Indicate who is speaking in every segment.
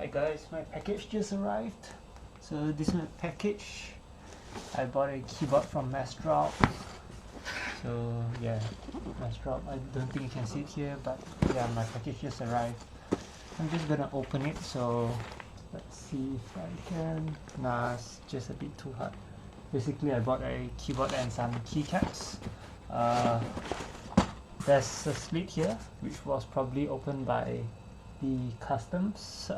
Speaker 1: Hi guys, my package just arrived. So this is my package. I bought a keyboard from Massdrop. So yeah, Massdrop. I don't think you can see it here, but yeah, my package just arrived. I'm just gonna open it. So let's see if I can. Nah, it's just a bit too hard. Basically, I bought a keyboard and some keycaps. There's a slit here, which was probably opened by the customs.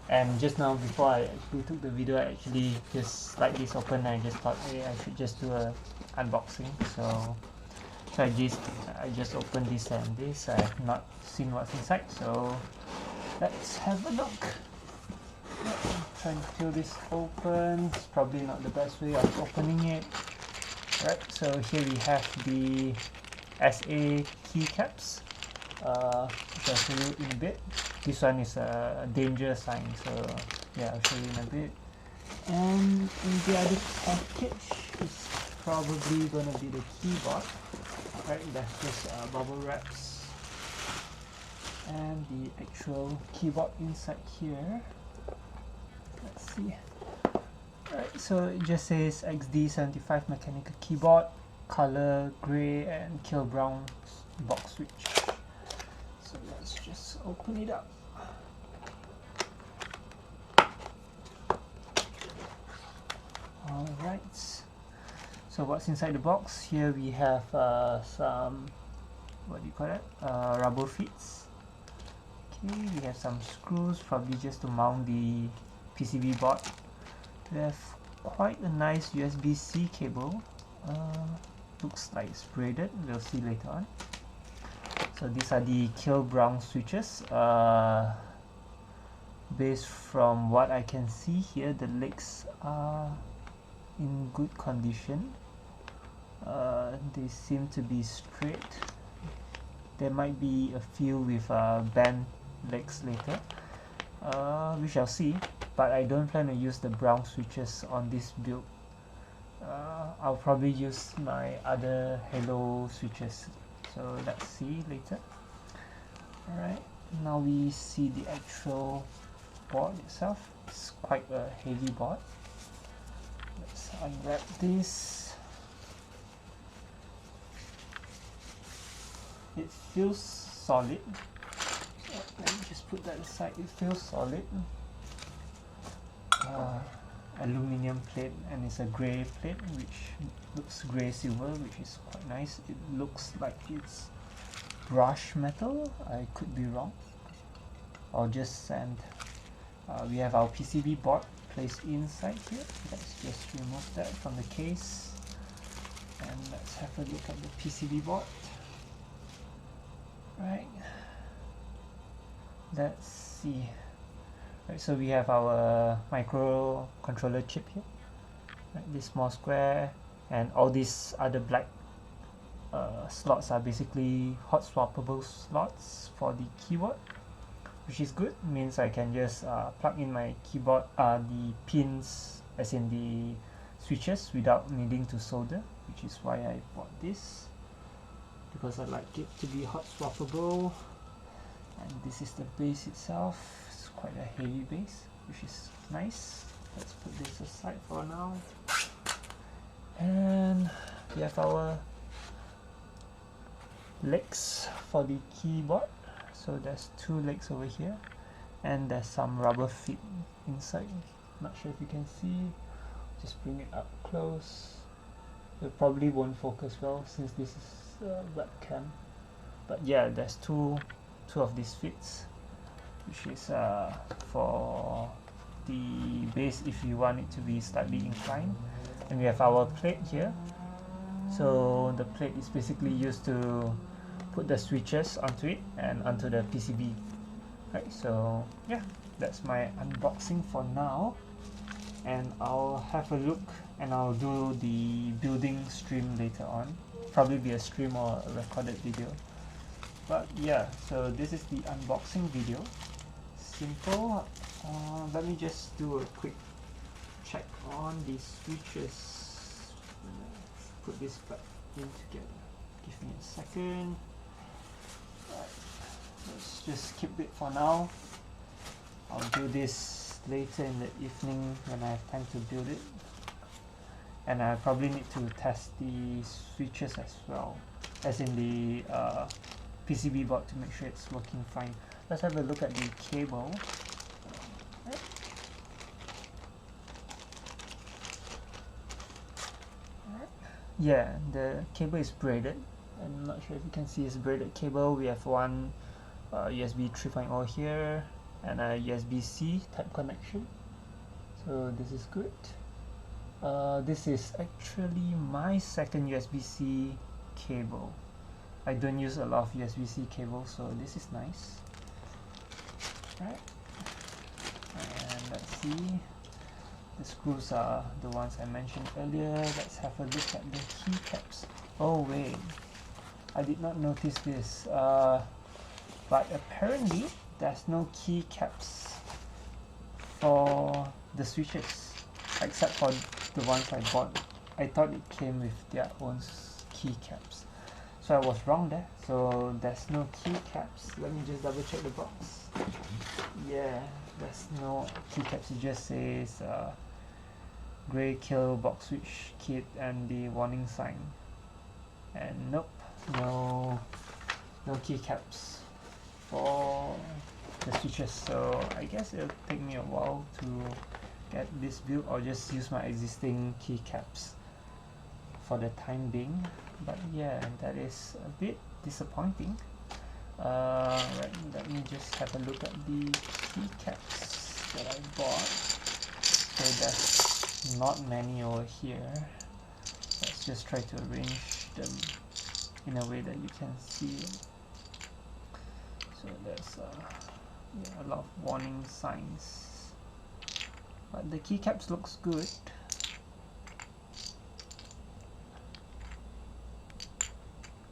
Speaker 1: And just now, before I actually took the video, I actually just slide this open and I just thought, hey, I should just do a unboxing. So I just opened this and this. I have not seen what's inside, so let's have a look. Trying to peel this open. It's probably not the best way of opening it. Right, so here we have the SA keycaps. Which I'll show you in a bit. This one is a danger sign, so yeah, I'll show you in a bit. And in the other package is probably gonna be the keyboard. Right, that's just bubble wraps. And the actual keyboard inside here. Let's see. Right, so it just says XD75 mechanical keyboard, color grey and Kailh brown box switch. So let's just open it up. Alright, so what's inside the box? Here we have some, what do you call it? Rubber feets. Okay, we have some screws, probably just to mount the PCB board. We have quite a nice USB-C cable. Looks like it's braided, we'll see later on. So these are the Kailh brown switches. Based from what I can see here, the legs are in good condition. They seem to be straight. There might be a few with bent legs later. We shall see, but I don't plan to use the brown switches on this build. I'll probably use my other Halo switches, so let's see later. Alright, now we see the actual board itself. It's quite a heavy board. Let's unwrap this. It feels solid. Let me just put that aside. It feels solid. Aluminium plate, and it's a grey plate which looks grey silver, which is quite nice. It looks like it's brushed metal. I could be wrong, or just sand. We have our PCB board placed inside here. Let's just remove that from the case and let's have a look at the PCB board. Right, let's see. Right, so we have our microcontroller chip here, right, this small square, and all these other black slots are basically hot swappable slots for the keyboard, which is good. Means I can just plug in my keyboard, the pins, as in the switches, without needing to solder, which is why I bought this, because I like it to be hot swappable. And this is the base itself. It's quite a heavy base, which is nice. Let's put this aside for now. And we have our legs for the keyboard. So there's two legs over here, and there's some rubber feet inside. Not sure if you can see. Just bring it up close. It probably won't focus well since this is a webcam. But yeah, there's two of these fits, which is for the base if you want it to be slightly inclined. And we have our plate here. So the plate is basically used to put the switches onto it and onto the PCB. Right, so yeah, that's my unboxing for now, and I'll have a look and I'll do the building stream later on. Probably be a stream or a recorded video. But yeah, so this is the unboxing video. Simple. Let me just do a quick check on the switches. Let's put this back in together. Give me a second. Right. Let's just skip it for now. I'll do this later in the evening when I have time to build it, and I probably need to test the switches as well, as in the PCB board, to make sure it's working fine. Let's have a look at the cable. Yeah, the cable is braided. I'm not sure if you can see it's braided cable. We have one USB 3.0 here and a USB-C type connection, so this is good. This is actually my second USB-C cable. I don't use a lot of USB-C cables, so this is nice. Right, and let's see, the screws are the ones I mentioned earlier. Let's have a look at the keycaps. Oh wait, I did not notice this, but apparently there's no keycaps for the switches, except for the ones I bought. I thought it came with their own keycaps, so I was wrong there. So there's no keycaps. Let me just double check the box. Yeah, there's no keycaps. It just says grey Kailh box switch kit and the warning sign, and nope, no keycaps for the switches. So I guess it'll take me a while to get this built, or just use my existing keycaps for the time being. But yeah, that is a bit disappointing. Right, let me just have a look at the keycaps that I bought. So there's not many over here. Let's just try to arrange them in a way that you can see it. So there's yeah, a lot of warning signs, but the keycaps looks good.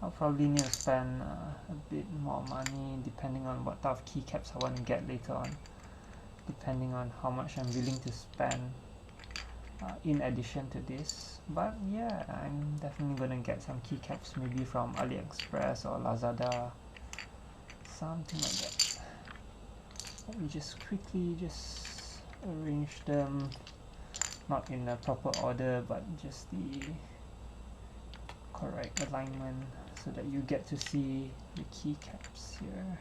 Speaker 1: I'll probably need to spend a bit more money depending on what type of keycaps I want to get later on, depending on how much I'm willing to spend in addition to this. But yeah, I'm definitely gonna get some keycaps, maybe from AliExpress or Lazada, something like that. Let me just quickly just arrange them, not in a proper order, but just the correct alignment, so that you get to see the keycaps here.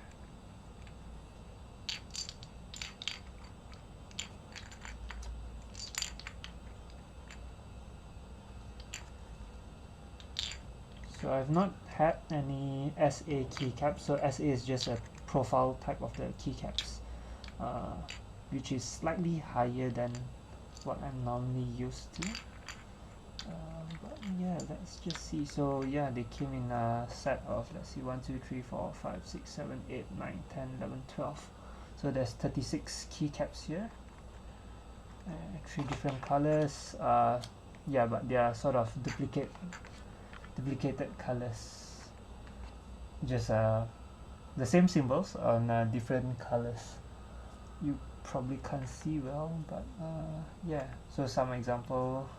Speaker 1: So I've not had any SA keycaps. So SA is just a profile type of the keycaps, which is slightly higher than what I'm normally used to. But yeah, let's just see. So yeah, they came in a set of, let's see, 1 2 3 4 5 6 7 8 9 10 11 12. So there's 36 keycaps here, 3 different colors. Yeah, but they are sort of duplicated colors, just the same symbols on different colors. You probably can't see well, but yeah. So some example.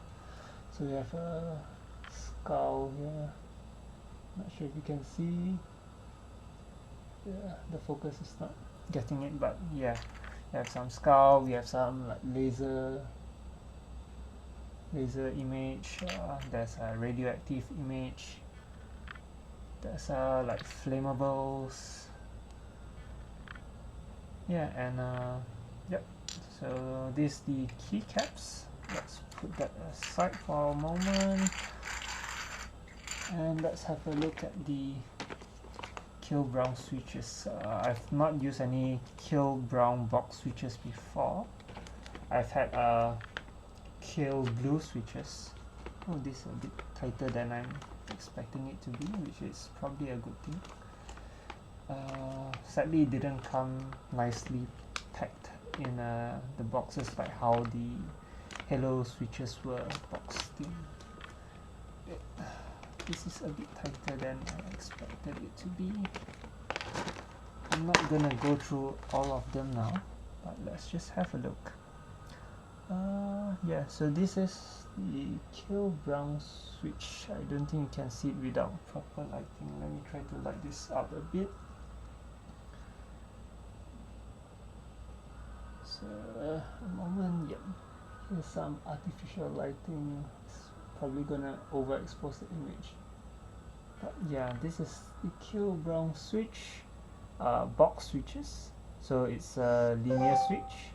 Speaker 1: So we have a skull here. Not sure if you can see. Yeah, the focus is not getting it, but yeah, we have some skull. We have some like laser image. There's a radioactive image. There's like flammables. Yeah, and yep. So this the keycaps. Let's put that aside for a moment, and let's have a look at the Kailh brown switches. I've not used any Kailh brown box switches before. I've had Kailh blue switches. Oh, this is a bit tighter than I'm expecting it to be, which is probably a good thing. Sadly, it didn't come nicely packed in the boxes like how the Hello switches were boxed in. This is a bit tighter than I expected it to be. I'm not gonna go through all of them now, but let's just have a look. Yeah, so this is the Kailh brown switch. I don't think you can see it without proper lighting. Let me try to light this up a bit. a moment. Yep, here's some artificial lighting. It's probably gonna overexpose the image, but yeah, this is the Kailh brown switch, box switches. So it's a linear switch,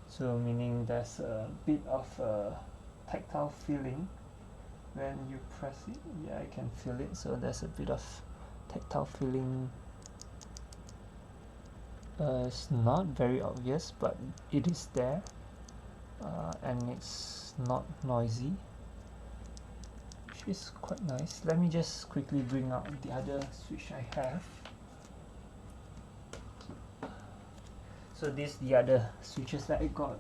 Speaker 1: so meaning there's a bit of a tactile feeling when you press it. Yeah, I can feel it, so there's a bit of tactile feeling. It's not very obvious, but it is there, and it's not noisy, which is quite nice. Let me just quickly bring out the other switch I have. So these the other switches that I got,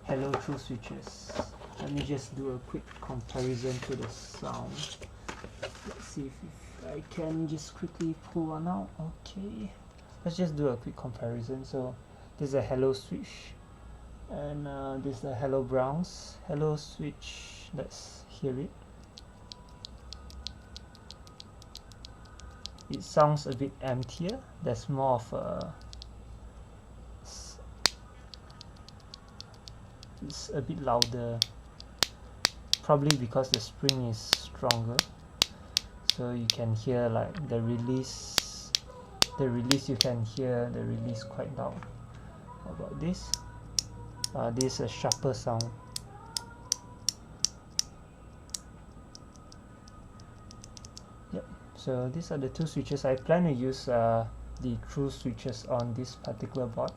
Speaker 1: hello true switches. Let me just do a quick comparison to the sound. Let's see if I can just quickly pull one out. Okay, let's just do a quick comparison. So this is a hello switch, and this is a hello browns. Hello switch, let's hear it. It sounds a bit emptier. There's more of a, it's a bit louder, probably because the spring is stronger, so you can hear like the release you can hear the release quite loud. How about this? This is a sharper sound. Yep, so these are the two switches. I plan to use the true switches on this particular board,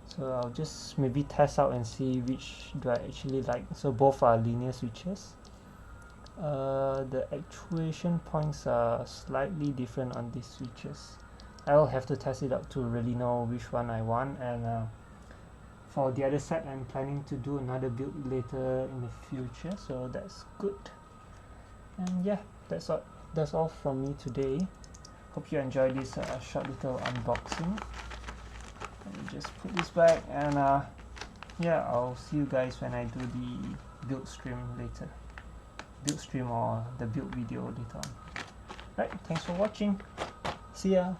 Speaker 1: so I'll just maybe test out and see which do I actually like. So both are linear switches. The actuation points are slightly different on these switches. I'll have to test it out to really know which one I want, and for the other set I'm planning to do another build later in the future, so that's good. And yeah, that's all from me today. Hope you enjoyed this short little unboxing. Let me just put this back, and yeah, I'll see you guys when I do the build stream later. Build stream or the build video later on. Right, thanks for watching. See ya.